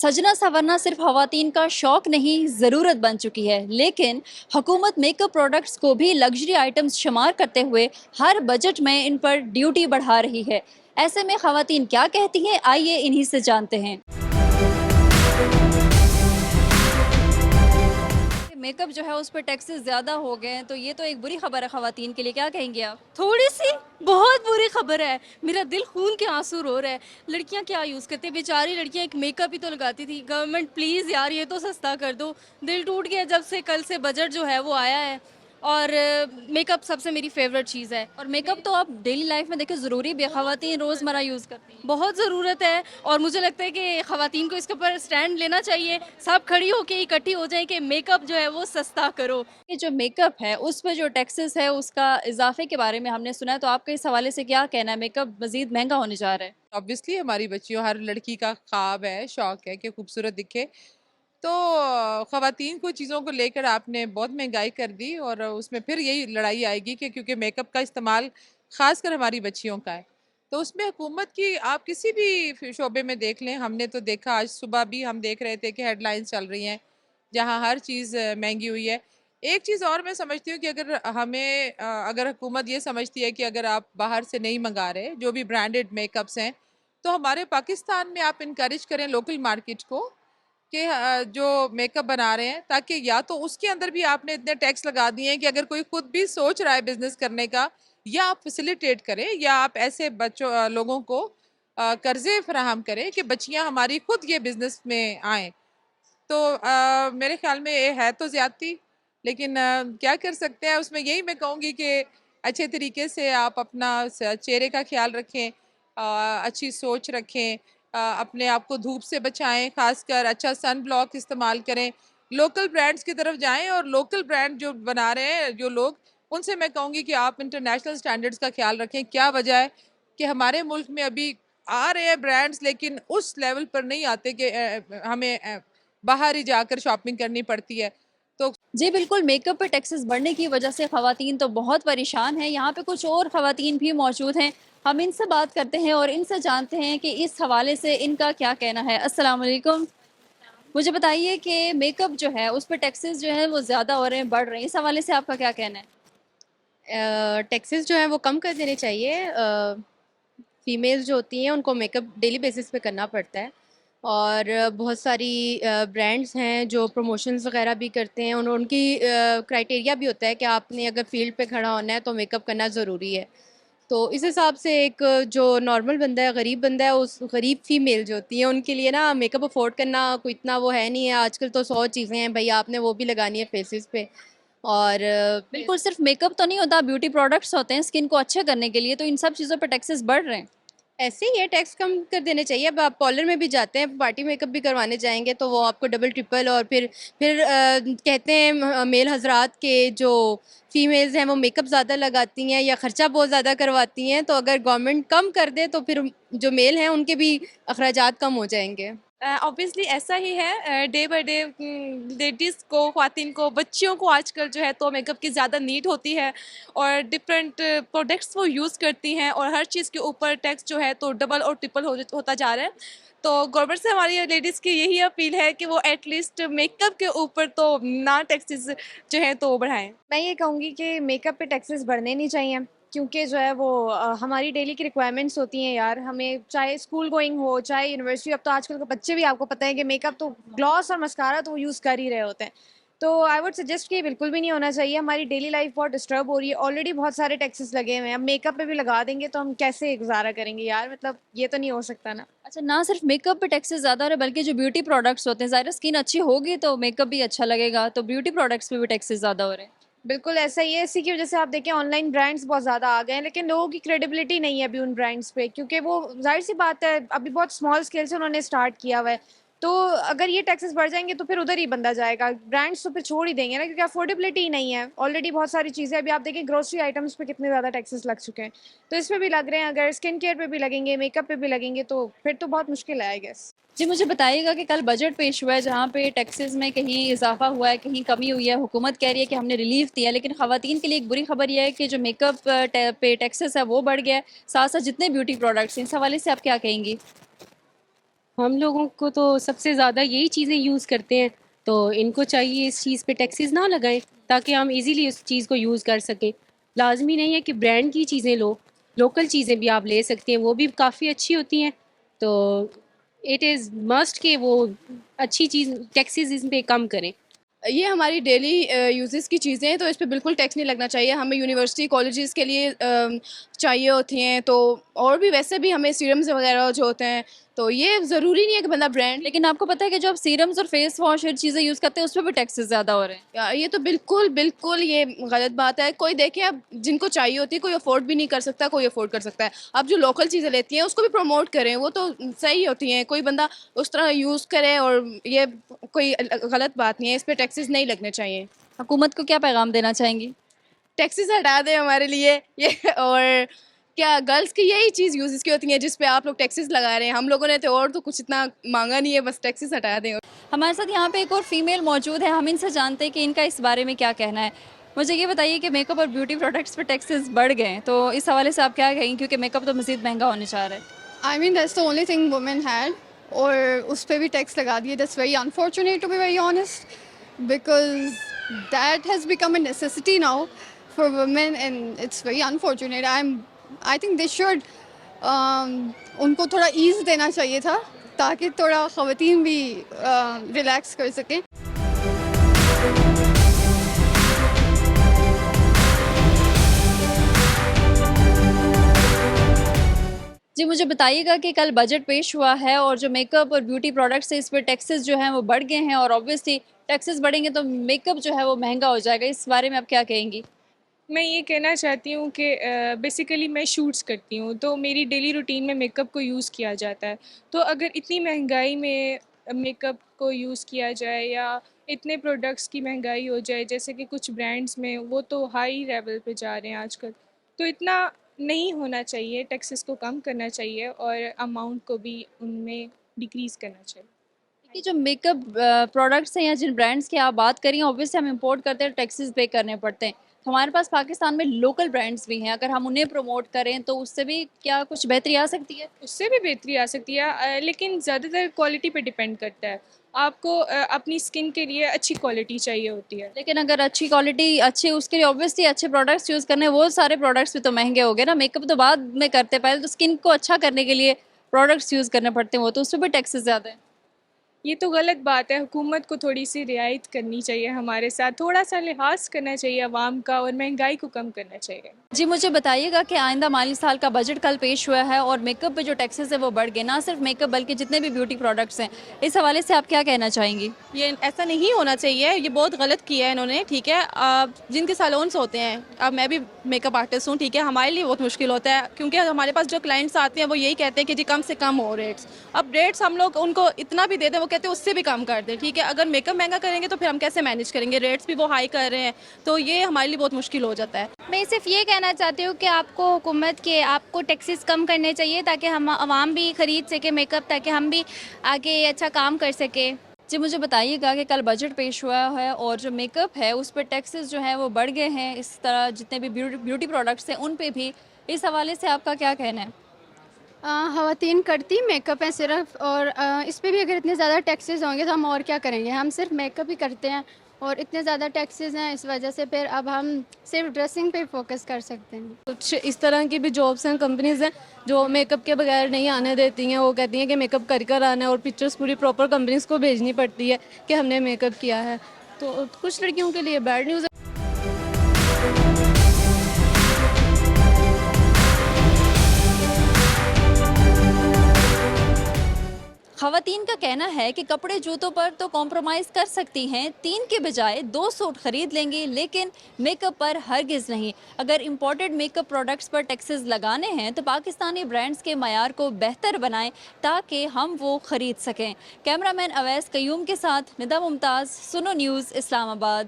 सजना संवरना सिर्फ खवातीन का शौक नहीं, ज़रूरत बन चुकी है। लेकिन हुकूमत मेकअप प्रोडक्ट्स को भी लग्जरी आइटम्स शुमार करते हुए हर बजट में इन पर ड्यूटी बढ़ा रही है। ऐसे में खवातीन क्या कहती हैं, आइए इन्हीं से जानते हैं। मेकअप जो है उस पर टैक्सेस ज़्यादा हो गए हैं, तो ये तो एक बुरी खबर है खवातीन के लिए, क्या कहेंगे आप? थोड़ी सी बहुत बुरी खबर है। मेरा दिल खून के आंसू रो रहा है। लड़कियां क्या यूज़ करती हैं, बेचारी लड़कियां एक मेकअप ही तो लगाती थी। गवर्नमेंट प्लीज़ यार ये तो सस्ता कर दो। दिल टूट गया जब से कल से बजट जो है वो आया है। और मेकअप सबसे मेरी फेवरेट चीज़ है। और मेकअप तो आप डेली लाइफ में देखिए ज़रूरी भी है, खवातीन रोज़मर्रा यूज़ करती हैं। बहुत ज़रूरत है और मुझे लगता है कि ख़वातीन को इसके ऊपर स्टैंड लेना चाहिए। सब खड़ी होके इकट्ठी हो जाएं कि मेकअप जो है वो सस्ता करो। ये जो मेकअप है उस पर जो टैक्सेस है उसका इजाफे के बारे में हमने सुना है, तो आपका इस हवाले से क्या कहना है? मेकअप मज़ीद महंगा होने जा रहा है। ऑब्वियसली हमारी बच्चियों, हर लड़की का ख्वाब है, शौक है कि खूबसूरत दिखे। तो ख़वातीन को चीज़ों को लेकर आपने बहुत महंगाई कर दी और उसमें फिर यही लड़ाई आएगी कि क्योंकि मेकअप का इस्तेमाल ख़ास कर हमारी बच्चियों का है, तो उसमें हुकूमत की आप किसी भी शोबे में देख लें। हमने तो देखा, आज सुबह भी हम देख रहे थे कि हेडलाइंस चल रही हैं जहाँ हर चीज़ महंगी हुई है। एक चीज़ और मैं समझती हूँ कि अगर हुकूमत ये समझती है कि अगर आप बाहर से नहीं मंगा रहे जो भी ब्रांडेड मेकअप्स हैं, तो हमारे पाकिस्तान में आप इनकरेज करें लोकल मार्केट को कि जो मेकअप बना रहे हैं, ताकि या तो उसके अंदर भी आपने इतने टैक्स लगा दिए हैं कि अगर कोई खुद भी सोच रहा है बिजनेस करने का, या आप फैसिलिटेट करें या आप ऐसे लोगों को कर्जे फराहम करें कि बच्चियां हमारी खुद ये बिजनेस में आएँ। तो मेरे ख्याल में ये है तो ज़्यादती, लेकिन क्या कर सकते हैं उसमें। यही मैं कहूँगी कि अच्छे तरीके से आप अपना चेहरे का ख्याल रखें, अच्छी सोच रखें, अपने आप को धूप से बचाएं, खासकर अच्छा सन ब्लॉक इस्तेमाल करें, लोकल ब्रांड्स की तरफ जाएं, और लोकल ब्रांड जो बना रहे हैं जो लोग, उनसे मैं कहूँगी कि आप इंटरनेशनल स्टैंडर्ड्स का ख्याल रखें। क्या वजह है कि हमारे मुल्क में अभी आ रहे हैं ब्रांड्स, लेकिन उस लेवल पर नहीं आते कि हमें बाहर ही जाकर शॉपिंग करनी पड़ती है। तो जी बिल्कुल, मेकअप पे टैक्सेस बढ़ने की वजह से ख़वातीन तो बहुत परेशान हैं। यहाँ पे कुछ और ख़वातीन भी मौजूद हैं, हम इनसे बात करते हैं और इनसे जानते हैं कि इस हवाले से इनका क्या कहना है। अस्सलाम वालेकुम। मुझे बताइए कि मेकअप जो है उस पे टैक्सेस जो है वो ज़्यादा हो रहे हैं, बढ़ रहे हैं, इस हवाले से आपका क्या कहना है? टैक्सेस जो हैं वो कम कर देने चाहिए। फीमेल्स जो होती हैं उनको मेकअप डेली बेसिस पे करना पड़ता है, और बहुत सारी ब्रांड्स हैं जो प्रमोशंस वगैरह भी करते हैं। उनकी क्राइटेरिया भी होता है कि आपने अगर फील्ड पे खड़ा होना है तो मेकअप करना ज़रूरी है। तो इस हिसाब से एक जो नॉर्मल बंदा है, गरीब बंदा है, उस गरीब फीमेल जो होती है उनके लिए ना मेकअप अफोर्ड करना कोई इतना वो है नहीं है। आजकल तो 100 चीज़ें हैं भाई, आपने वो भी लगानी है फेसेस पे। और बिल्कुल, सिर्फ मेकअप तो नहीं होता, ब्यूटी प्रोडक्ट्स होते हैं स्किन को अच्छे करने के लिए, तो इन सब चीज़ों पे टैक्सेस बढ़ रहे हैं। ऐसे ही है, टैक्स कम कर देने चाहिए। अब आप पार्लर में भी जाते हैं, पार्टी मेकअप भी करवाने जाएंगे तो वो आपको डबल ट्रिपल, और फिर कहते हैं मेल हजरात के जो फीमेल्स हैं वो मेकअप ज़्यादा लगाती हैं या ख़र्चा बहुत ज़्यादा करवाती हैं। तो अगर गवर्नमेंट कम कर दे तो फिर जो मेल हैं उनके भी अखराजात कम हो जाएंगे। ऑब्वियसली ऐसा ही है। डे बाय डे लेडीज़ को, ख्वातीन को, बच्चियों को आजकल जो है तो मेकअप की ज़्यादा नीड होती है और डिफरेंट प्रोडक्ट्स वो यूज़ करती हैं, और हर चीज़ के ऊपर टैक्स जो है तो डबल और ट्रिपल होता जा रहा है। तो गवर्नमेंट से हमारी लेडीज़ की यही अपील है कि वो एटलीस्ट मेकअप के ऊपर तो ना टैक्सेस जो है तो बढ़ाएं। मैं ये कहूँगी कि मेकअप पे टैक्सेस बढ़ने नहीं चाहिए, क्योंकि जो है वो हमारी डेली की रिक्वायरमेंट्स होती हैं यार। हमें चाहे स्कूल गोइंग हो चाहे यूनिवर्सिटी, अब तो आजकल के बच्चे भी आपको पता है कि मेकअप तो ग्लॉस और मस्कारा तो वो यूज़ कर ही रहे होते हैं। तो आई वुड सजेस्ट कि बिल्कुल भी नहीं होना चाहिए। हमारी डेली लाइफ बहुत डिस्टर्ब हो रही है, ऑलरेडी बहुत सारे टैक्सेस लगे हुए हैं, अब मेकअप पे भी लगा देंगे तो हम कैसे गुजारा करेंगे यार? मतलब ये तो नहीं हो सकता ना। अच्छा, ना सिर्फ मेकअप पे टैक्सेस ज़्यादा हो रहे हैं बल्कि जो ब्यूटी प्रोडक्ट्स होते हैं, ज़ाहिर है स्किन अच्छी होगी तो मेकअप भी अच्छा लगेगा, तो ब्यूटी प्रोडक्ट्स पे भी टैक्सेस ज़्यादा हो रहे हैं। बिल्कुल ऐसा ही है। इसी की वजह से आप देखें ऑनलाइन ब्रांड्स बहुत ज़्यादा आ गए हैं, लेकिन लोगों की क्रेडिबिलिटी नहीं है अभी उन ब्रांड्स पे, क्योंकि वो ज़ाहिर सी बात है अभी बहुत स्मॉल स्केल से उन्होंने स्टार्ट किया हुआ है। तो अगर ये टैक्सेस बढ़ जाएंगे तो फिर उधर ही बंदा जाएगा, ब्रांड्स तो फिर छोड़ ही देंगे ना, क्योंकि अफोर्डेबिलिटी ही नहीं है। ऑलरेडी बहुत सारी चीज़ें, अभी आप देखें ग्रोसरी आइटम्स पे कितने ज़्यादा टैक्सेस लग चुके हैं, तो इस पे भी लग रहे हैं। अगर स्किन केयर पे भी लगेंगे, मेकअप पे भी लगेंगे, तो फिर तो बहुत मुश्किल है आई गेस। जी मुझे बताइएगा कि कल बजट पेश हुआ है जहाँ पे टैक्सेस में कहीं इजाफा हुआ है, कहीं कमी हुई है। हुकूमत कह रही है कि हमने रिलीफ दिया है, लेकिन ख़वातीन के लिए एक बुरी खबर यह है कि जो मेकअप पे टैक्सेस है वो बढ़ गया है, साथ साथ जितने ब्यूटी प्रोडक्ट्स हैं, इस हवाले से आप क्या कहेंगी? ہم لوگوں کو تو سب سے زیادہ یہی چیزیں یوز کرتے ہیں، تو ان کو چاہیے اس چیز پہ ٹیکسیز نہ لگائیں تاکہ ہم ایزیلی اس چیز کو یوز کر سکیں. لازمی نہیں ہے کہ برانڈ کی چیزیں لو، لوکل چیزیں بھی آپ لے سکتے ہیں، وہ بھی کافی اچھی ہوتی ہیں. تو اٹ از مسٹ کہ وہ اچھی چیز ٹیکسیز اس پہ کم کریں. یہ ہماری ڈیلی یوزز کی چیزیں ہیں تو اس پہ بالکل ٹیکس نہیں لگنا چاہیے. ہمیں یونیورسٹی کالجز کے لیے چاہیے ہوتی ہیں، تو اور بھی ویسے بھی ہمیں سیرمز وغیرہ جو ہوتے ہیں، تو یہ ضروری نہیں ہے کہ بندہ برانڈ. لیکن آپ کو پتہ ہے کہ جو آپ سیرمز اور فیس واش اور چیزیں یوز کرتے ہیں اس پہ بھی ٹیکسز زیادہ ہو رہے ہیں. یہ تو بالکل یہ غلط بات ہے. کوئی دیکھیں اب جن کو چاہیے ہوتی ہے کوئی افورڈ بھی نہیں کر سکتا، کوئی افورڈ کر سکتا ہے. اب جو لوکل چیزیں لیتی ہیں اس کو بھی پروموٹ کریں، وہ تو صحیح ہوتی ہیں. کوئی بندہ اس طرح یوز کرے اور یہ کوئی غلط بات نہیں ہے. اس پہ ٹیکسز نہیں لگنے چاہیے. حکومت کو کیا پیغام دینا چاہیں گی؟ ٹیکسز ہٹا دیں ہمارے لیے یہ. اور کیا گرلس کی یہی چیز یوزز کی ہوتی ہیں جس پہ آپ لوگ ٹیکسز لگا رہے ہیں. ہم لوگوں نے تو اور تو کچھ اتنا مانگا نہیں ہے، بس ٹیکسز ہٹا دیں. ہمارے ساتھ یہاں پہ ایک اور فیمیل موجود ہے، ہم ان سے جانتے ہیں کہ ان کا اس بارے میں کیا کہنا ہے. مجھے یہ بتائیے کہ میک اپ اور بیوٹی پروڈکٹس پہ ٹیکسز بڑھ گئے ہیں، تو اس حوالے سے آپ کیا کہیں، کیونکہ میک اپ تو مزید مہنگا ہونے چاہ رہا ہے. I mean, that's the only thing women had. اور اس پہ بھی ٹیکس لگا دیے. That's very unfortunate to be very honest, because that has become a necessity now for women and it's very unfortunate. I think they should ان کو تھوڑا as دینا چاہیے تھا تاکہ تھوڑا خواتین بھی ریلیکس کر سکیں. جی مجھے بتائیے گا کہ کل بجٹ پیش ہوا ہے اور جو میک اپ اور بیوٹی پروڈکٹس ہیں اس پہ ٹیکسز جو ہیں وہ بڑھ گئے ہیں، اور اوبویسلی ٹیکسز بڑھیں گے تو میک اپ جو ہے وہ مہنگا ہو جائے گا. اس بارے میں آپ کیا کہیں گی؟ میں یہ کہنا چاہتی ہوں کہ بیسیکلی میں شوٹس کرتی ہوں تو میری ڈیلی روٹین میں میک اپ کو یوز کیا جاتا ہے. تو اگر اتنی مہنگائی میں میک اپ کو یوز کیا جائے یا اتنے پروڈکٹس کی مہنگائی ہو جائے، جیسے کہ کچھ برانڈس میں وہ تو ہائی لیول پہ جا رہے ہیں آج کل، تو اتنا نہیں ہونا چاہیے. ٹیکسز کو کم کرنا چاہیے اور اماؤنٹ کو بھی ان میں ڈیکریز کرنا چاہیے. کہ جو میک اپ پروڈکٹس ہیں یا جن برانڈس کی آپ بات کری ہیں، اوبویسلی ہم امپورٹ کرتے ہیں، ٹیکسز پے کرنے پڑتے ہیں. ہمارے پاس پاکستان میں لوکل برانڈس بھی ہیں، اگر ہم انہیں پروموٹ کریں تو اس سے بھی کیا کچھ بہتری آ سکتی ہے؟ اس سے بھی بہتری آ سکتی ہے، لیکن زیادہ تر کوالٹی پہ ڈیپینڈ کرتا ہے. آپ کو اپنی اسکن کے لیے اچھی کوالٹی چاہیے ہوتی ہے. لیکن اگر اچھی کوالٹی اچھی، اس کے لیے اوبویسلی اچھے پروڈکٹس یوز کرنے، وہ سارے پروڈکٹس بھی تو مہنگے ہو گئے نا. میک اپ تو بعد میں کرتے، پہلے تو اسکن کو اچھا کرنے کے لیے پروڈکٹس یوز کرنے پڑتے ہیں، وہ تو اس پہ بھی ٹیکسز زیادہ ہیں. یہ تو غلط بات ہے. حکومت کو تھوڑی سی رعایت کرنی چاہیے، ہمارے ساتھ تھوڑا سا لحاظ کرنا چاہیے عوام کا، اور مہنگائی کو کم کرنا چاہیے. جی مجھے بتائیے گا کہ آئندہ مالی سال کا بجٹ کل پیش ہوا ہے اور میک اپ پہ جو ٹیکسز ہیں وہ بڑھ گئے، نہ صرف میک اپ بلکہ جتنے بھی بیوٹی پروڈکٹس ہیں. اس حوالے سے آپ کیا کہنا چاہیں گی؟ یہ ایسا نہیں ہونا چاہیے، یہ بہت غلط کیا ہے انہوں نے. ٹھیک ہے، جن کے سیلونس ہوتے ہیں، اب میں بھی میک اپ آرٹسٹ ہوں، ٹھیک ہے، ہمارے لیے بہت مشکل ہوتا ہے کیونکہ ہمارے پاس جو کلائنٹس آتے ہیں وہ یہی کہتے ہیں کہ جی کم سے کم ہو ریٹس. اب ریٹس ہم لوگ ان کو اتنا بھی دے دیں، وہ کہتے ہیں اس سے بھی کم کر دیں. ٹھیک ہے، اگر میک اپ مہنگا کریں گے تو پھر ہم کیسے مینیج کریں گے؟ ریٹس بھی وہ ہائی کر رہے ہیں، تو یہ ہمارے لیے بہت مشکل ہو جاتا ہے. میں صرف یہ کہنا چاہتی ہوں کہ آپ کو حکومت کے آپ کو ٹیکسز کم کرنے چاہیے تاکہ ہم عوام بھی خرید سکے میک اپ، تاکہ ہم بھی آگے اچھا کام کر سکیں. جی مجھے بتائیے گا کہ کل بجٹ پیش ہوا ہے اور جو میک اپ ہے اس پہ ٹیکسز جو ہیں وہ بڑھ گئے ہیں، اس طرح جتنے بھی بیوٹی پروڈکٹس ہیں ان پہ بھی. اس حوالے سے آپ کا کیا کہنا ہے؟ خواتین کرتی میک اپ ہیں صرف، اور اس پہ بھی اگر اتنے زیادہ ٹیکسز ہوں گے تو ہم اور کیا کریں گے؟ ہم صرف میک اپ ہی کرتے ہیں اور اتنے زیادہ ٹیکسز ہیں، اس وجہ سے پھر اب ہم صرف ڈریسنگ پہ فوکس کر سکتے ہیں. کچھ اس طرح کی بھی جابس ہیں، کمپنیز ہیں جو میک اپ کے بغیر نہیں آنے دیتی ہیں. وہ کہتی ہیں کہ میک اپ کر آنا ہے اور پکچرز پوری پراپر کمپنیز کو بھیجنی پڑتی ہے کہ ہم نے میک اپ کیا ہے. تو کچھ لڑکیوں کے لیے بیڈ نیوز ہے. خواتین کا کہنا ہے کہ کپڑے جوتوں پر تو کمپرومائز کر سکتی ہیں، 3 کے بجائے 2 سوٹ خرید لیں گی، لیکن میک اپ پر ہرگز نہیں. اگر امپورٹڈ میک اپ پروڈکٹس پر ٹیکسز لگانے ہیں تو پاکستانی برانڈز کے معیار کو بہتر بنائیں تاکہ ہم وہ خرید سکیں. کیمرہ مین اویس قیوم کے ساتھ ندا ممتاز، سنو نیوز، اسلام آباد.